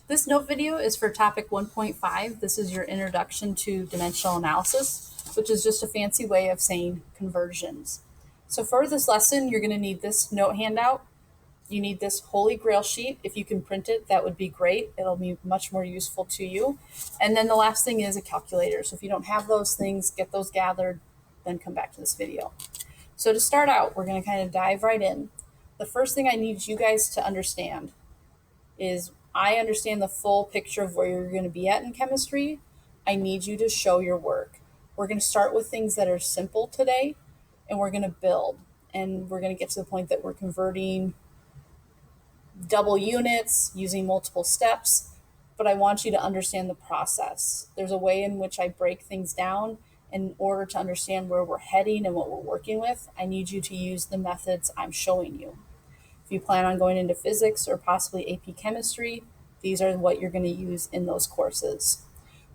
This note video is for topic 1.5. This is your introduction to dimensional analysis, which is just a fancy way of saying conversions. So for this lesson, you're going to need this note handout. You need this Holy Grail sheet. If you can print it, that would be great. It'll be much more useful to you. And then the last thing is a calculator. So if you don't have those things, get those gathered, then come back to this video. So to start out, we're going to kind of dive right in. The first thing I need you guys to understand is I understand the full picture of where you're going to be at in chemistry. I need you to show your work. We're going to start with things that are simple today, and we're going to build. And we're going to get to the point that we're converting double units using multiple steps, but I want you to understand the process. There's a way in which I break things down. In order to understand where we're heading and what we're working with, I need you to use the methods I'm showing you. If you plan on going into physics or possibly AP chemistry, these are what you're going to use in those courses.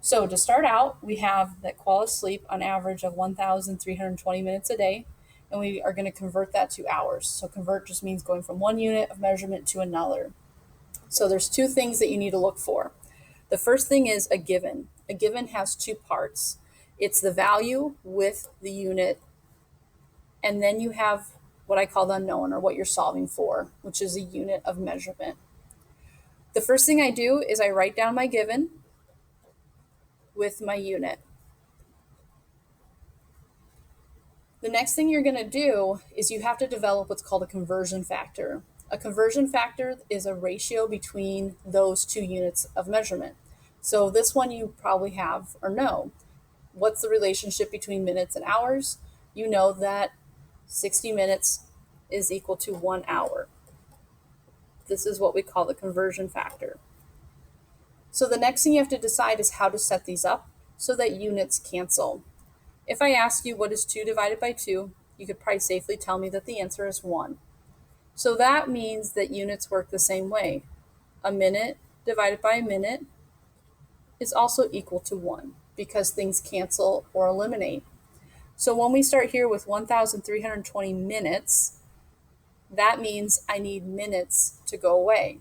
So to start out, we have that quality sleep on average of 1,320 minutes a day, and we are going to convert that to hours. So convert just means going from one unit of measurement to another. So there's two things that you need to look for. The first thing is a given. A given has two parts. It's the value with the unit, and then you have what I call the unknown, or what you're solving for, which is a unit of measurement. The first thing I do is I write down my given with my unit. The next thing you're going to do is you have to develop what's called a conversion factor. A conversion factor is a ratio between those two units of measurement. So this one you probably have or know. What's the relationship between minutes and hours? You know that 60 minutes is equal to 1 hour. This is what we call the conversion factor. So the next thing you have to decide is how to set these up so that units cancel. If I ask you what is 2 divided by 2, you could probably safely tell me that the answer is 1. So that means that units work the same way. A minute divided by a minute is also equal to 1 because things cancel or eliminate. So when we start here with 1,320 minutes, that means I need minutes to go away.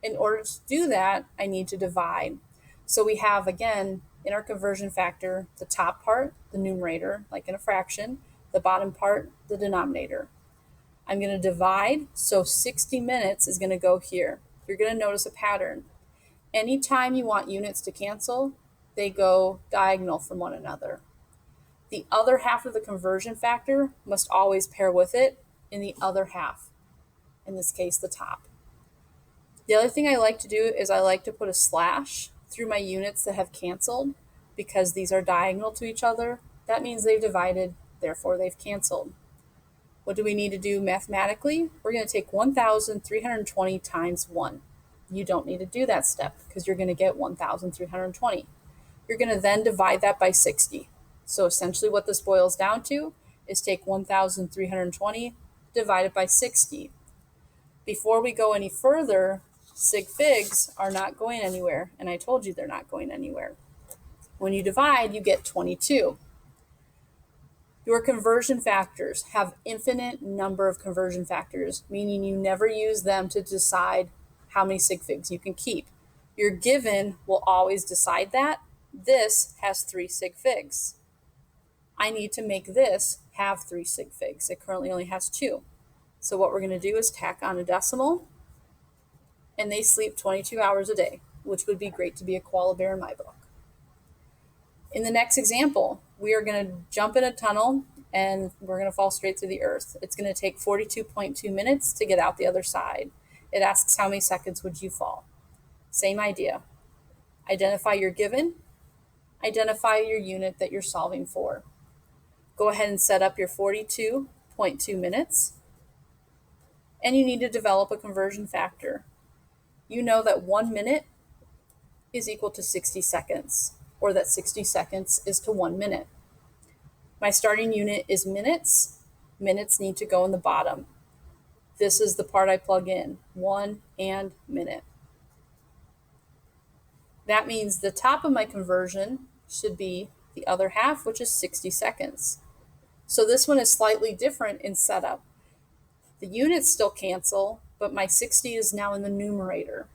In order to do that, I need to divide. So we have, again, in our conversion factor, the top part, the numerator, like in a fraction, the bottom part, the denominator. I'm going to divide, so 60 minutes is going to go here. You're going to notice a pattern. Anytime you want units to cancel, they go diagonal from one another. The other half of the conversion factor must always pair with it in the other half, in this case, the top. The other thing I like to do is I like to put a slash through my units that have canceled because these are diagonal to each other. That means they've divided, therefore they've canceled. What do we need to do mathematically? We're going to take 1,320 times 1. You don't need to do that step because you're going to get 1,320. You're going to then divide that by 60. So essentially what this boils down to is take 1,320 divided by 60. Before we go any further, sig figs are not going anywhere, and I told you they're not going anywhere. When you divide, you get 22. Your conversion factors have infinite number of conversion factors, meaning you never use them to decide how many sig figs you can keep. Your given will always decide that. This has 3 sig figs. I need to make this have 3 sig figs. It currently only has 2. So what we're going to do is tack on a decimal, and they sleep 22 hours a day, which would be great to be a koala bear in my book. In the next example, we are going to jump in a tunnel, and we're going to fall straight through the earth. It's going to take 42.2 minutes to get out the other side. It asks how many seconds would you fall. Same idea. Identify your given. Identify your unit that you're solving for. Go ahead and set up your 42.2 minutes. And you need to develop a conversion factor. You know that 1 minute is equal to 60 seconds, or that 60 seconds is to 1 minute. My starting unit is minutes. Minutes need to go in the bottom. This is the part I plug in, 1 and minute. That means the top of my conversion should be the other half, which is 60 seconds. So this one is slightly different in setup. The units still cancel, but my 60 is now in the numerator.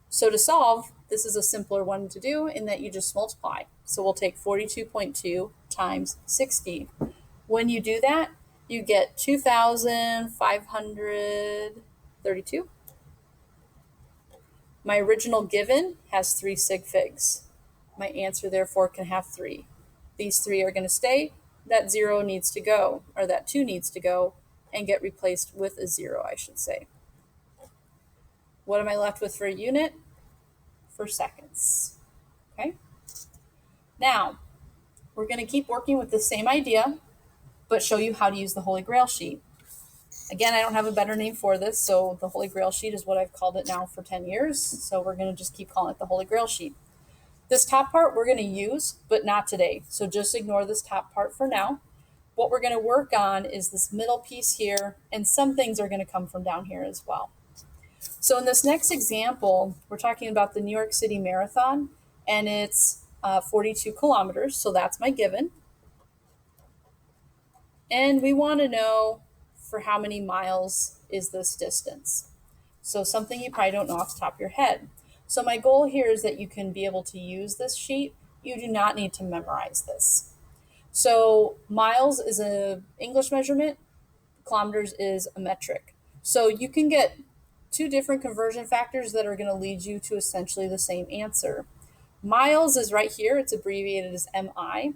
So to solve, this is a simpler one to do in that you just multiply. So we'll take 42.2 times 60. When you do that, you get 2,532. My original given has 3 sig figs. My answer therefore can have 3. These 3 are going to stay. That 0 needs to go, or that 2 needs to go, and get replaced with a 0, I should say. What am I left with for a unit? For seconds. Okay? Now, we're going to keep working with the same idea, but show you how to use the Holy Grail sheet. Again, I don't have a better name for this, so the Holy Grail sheet is what I've called it now for 10 years, so we're going to just keep calling it the Holy Grail sheet. This top part we're going to use, but not today, so just ignore this top part for now. What we're going to work on is this middle piece here, and some things are going to come from down here as well. So in this next example, we're talking about the New York City Marathon, and it's 42 kilometers, so that's my given. And we want to know for how many miles is this distance. So something you probably don't know off the top of your head. So my goal here is that you can be able to use this sheet. You do not need to memorize this. So miles is an English measurement, kilometers is a metric. So you can get 2 different conversion factors that are going to lead you to essentially the same answer. Miles is right here, it's abbreviated as MI.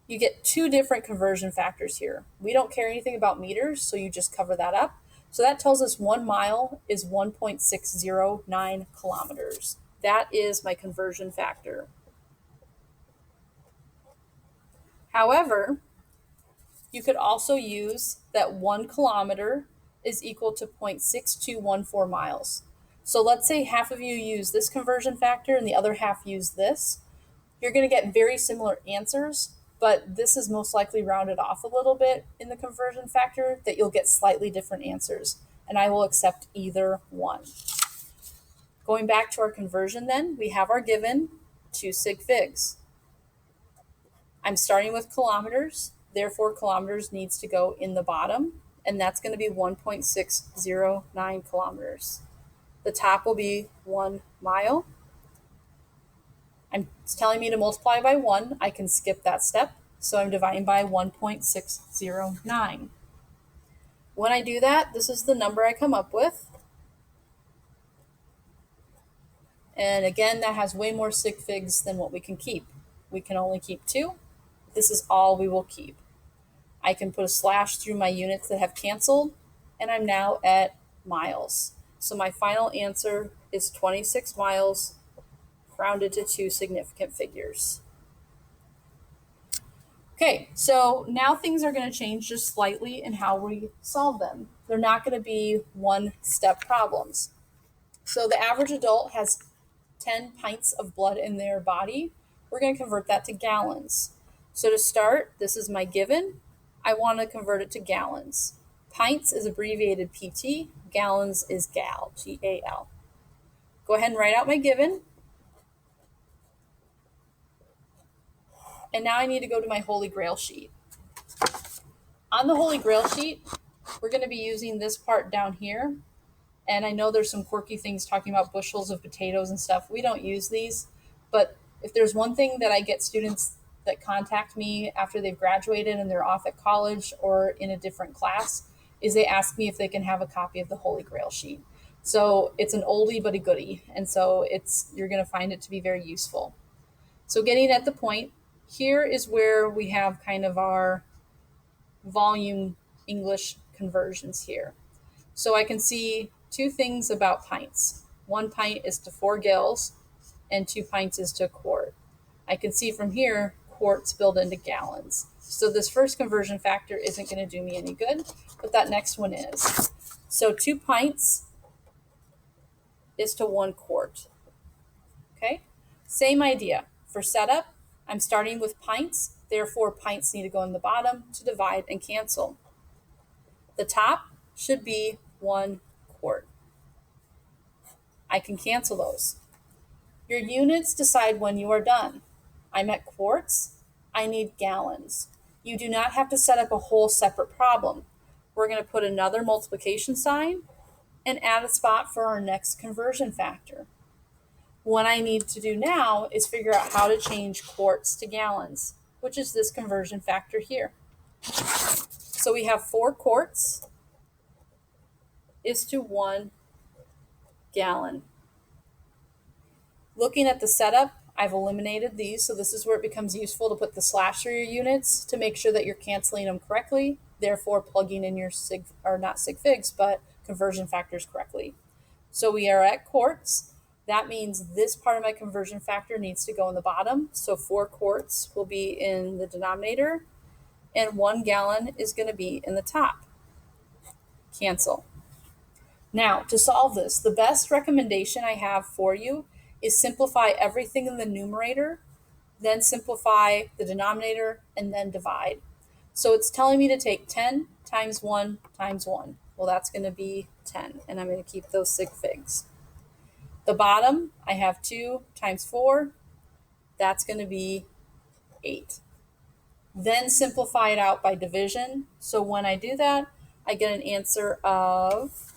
You get 2 different conversion factors here. We don't care anything about meters, so you just cover that up. So that tells us 1 mile is 1.609 kilometers. That is my conversion factor. However, you could also use that 1 kilometer is equal to 0.6214 miles. So let's say half of you use this conversion factor and the other half use this. You're going to get very similar answers, but this is most likely rounded off a little bit in the conversion factor that you'll get slightly different answers, and I will accept either one. Going back to our conversion then, we have our given 2 sig figs. I'm starting with kilometers, therefore kilometers needs to go in the bottom, and that's going to be 1.609 kilometers. The top will be 1 mile. It's telling me to multiply by 1. I can skip that step, so I'm dividing by 1.609. When I do that, this is the number I come up with. And again, that has way more sig figs than what we can keep. We can only keep 2. This is all we will keep. I can put a slash through my units that have canceled, and I'm now at miles. So my final answer is 26 miles, rounded to 2 significant figures. Okay, so now things are going to change just slightly in how we solve them. They're not going to be one-step problems. So the average adult has 10 pints of blood in their body. We're going to convert that to gallons. So to start, this is my given. I want to convert it to gallons. Pints is abbreviated PT. Gallons is gal, G-A-L. Go ahead and write out my given. And now I need to go to my Holy Grail sheet. On the Holy Grail sheet, we're going to be using this part down here. And I know there's some quirky things talking about bushels of potatoes and stuff. We don't use these. But if there's one thing that I get students that contact me after they've graduated and they're off at college or in a different class, is they ask me if they can have a copy of the Holy Grail sheet. So it's an oldie but a goodie. And so you're going to find it to be very useful. So getting at the point, here is where we have kind of our volume English conversions here. So I can see 2 things about pints. 1 pint is to 4 gills, and 2 pints is to a quart. I can see from here, quarts build into gallons. So this first conversion factor isn't going to do me any good, but that next one is. So 2 pints is to 1 quart. Okay? Same idea. For setup, I'm starting with pints, therefore pints need to go in the bottom to divide and cancel. The top should be 1 quart. I can cancel those. Your units decide when you are done. I'm at quarts. I need gallons. You do not have to set up a whole separate problem. We're going to put another multiplication sign and add a spot for our next conversion factor. What I need to do now is figure out how to change quarts to gallons, which is this conversion factor here. So we have 4 quarts is to 1 gallon. Looking at the setup, I've eliminated these, so this is where it becomes useful to put the slash through your units to make sure that you're canceling them correctly, therefore plugging in your not sig figs, but conversion factors correctly. So we are at quarts. That means this part of my conversion factor needs to go in the bottom. So 4 quarts will be in the denominator, and 1 gallon is going to be in the top. Cancel. Now, to solve this, the best recommendation I have for you is simplify everything in the numerator, then simplify the denominator, and then divide. So it's telling me to take 10 times 1 times 1. Well, that's going to be 10, and I'm going to keep those sig figs. The bottom, I have 2 times 4. That's going to be 8. Then simplify it out by division. So when I do that, I get an answer of,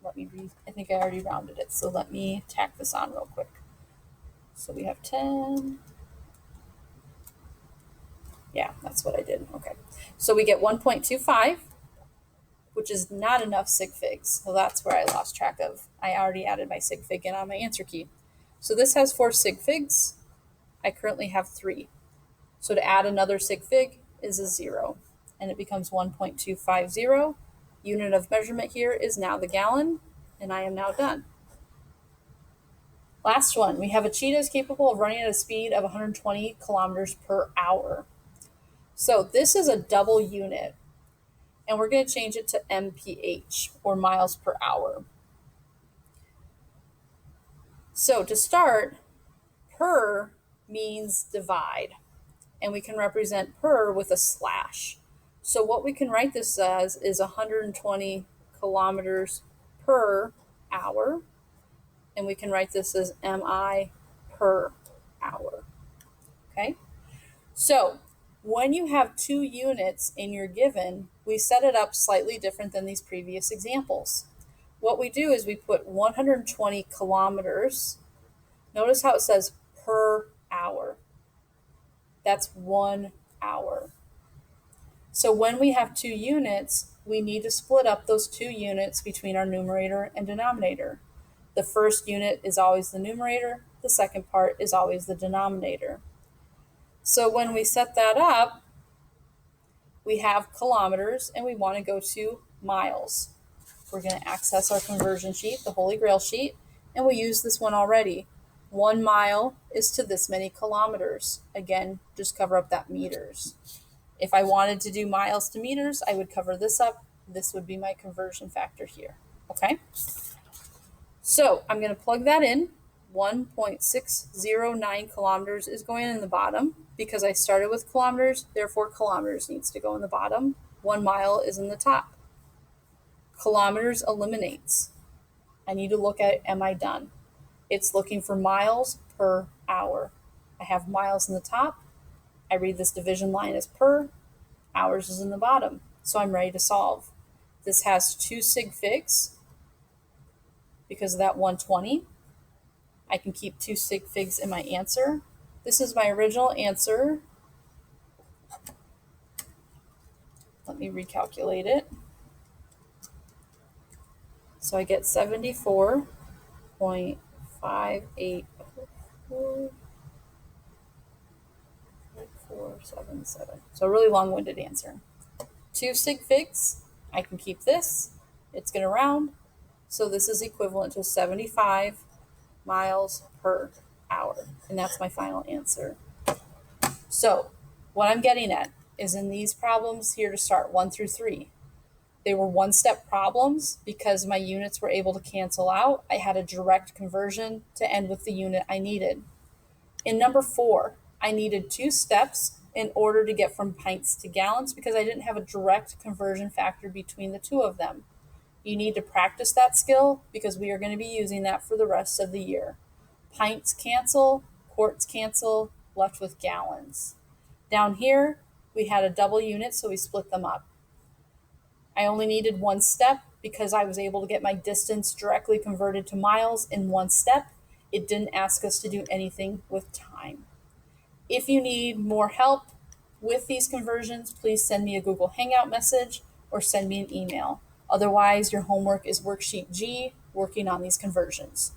let me read, I think I already rounded it, so let me tack this on real quick. So we have 10. Yeah, that's what I did. Okay. So we get 1.25, which is not enough sig figs. So that's where I lost track of. I already added my sig fig in on my answer key. So this has 4 sig figs. I currently have 3. So to add another sig fig is a 0, and it becomes 1.250. Unit of measurement here is now the gallon, and I am now done. Last one, we have a cheetah is capable of running at a speed of 120 kilometers per hour. So this is a double unit, and we're going to change it to mph, or miles per hour. So to start, per means divide, and we can represent per with a slash. So what we can write this as is 120 kilometers per hour, and we can write this as mi per hour. Okay? So when you have 2 units in your given, we set it up slightly different than these previous examples. What we do is we put 120 kilometers. Notice how it says per hour. That's 1 hour. So when we have 2 units, we need to split up those 2 units between our numerator and denominator. The first unit is always the numerator. The second part is always the denominator. So when we set that up, we have kilometers, and we want to go to miles. We're going to access our conversion sheet, the Holy Grail sheet, and we use this one already. 1 mile is to this many kilometers. Again, just cover up that meters. If I wanted to do miles to meters, I would cover this up. This would be my conversion factor here. Okay? So I'm going to plug that in. 1.609 kilometers is going in the bottom because I started with kilometers, therefore kilometers needs to go in the bottom. 1 mile is in the top. Kilometers eliminates. I need to look at, am I done? It's looking for miles per hour. I have miles in the top. I read this division line as per. Hours is in the bottom. So I'm ready to solve. This has 2 sig figs because of that 120. I can keep 2 sig figs in my answer. This is my original answer. Let me recalculate it. So I get 74.58477. So a really long-winded answer. 2 sig figs. I can keep this. It's going to round. So this is equivalent to 75 miles per hour. And that's my final answer. So what I'm getting at is in these problems here to start, 1 through 3, they were one-step problems because my units were able to cancel out. I had a direct conversion to end with the unit I needed. In number 4, I needed 2 steps in order to get from pints to gallons because I didn't have a direct conversion factor between the 2 of them. You need to practice that skill because we are going to be using that for the rest of the year. Pints cancel, quarts cancel, left with gallons. Down here, we had a double unit, so we split them up. I only needed 1 step because I was able to get my distance directly converted to miles in 1 step, It didn't ask us to do anything with time. If you need more help with these conversions, please send me a Google Hangout message or send me an email. Otherwise, your homework is worksheet G, working on these conversions.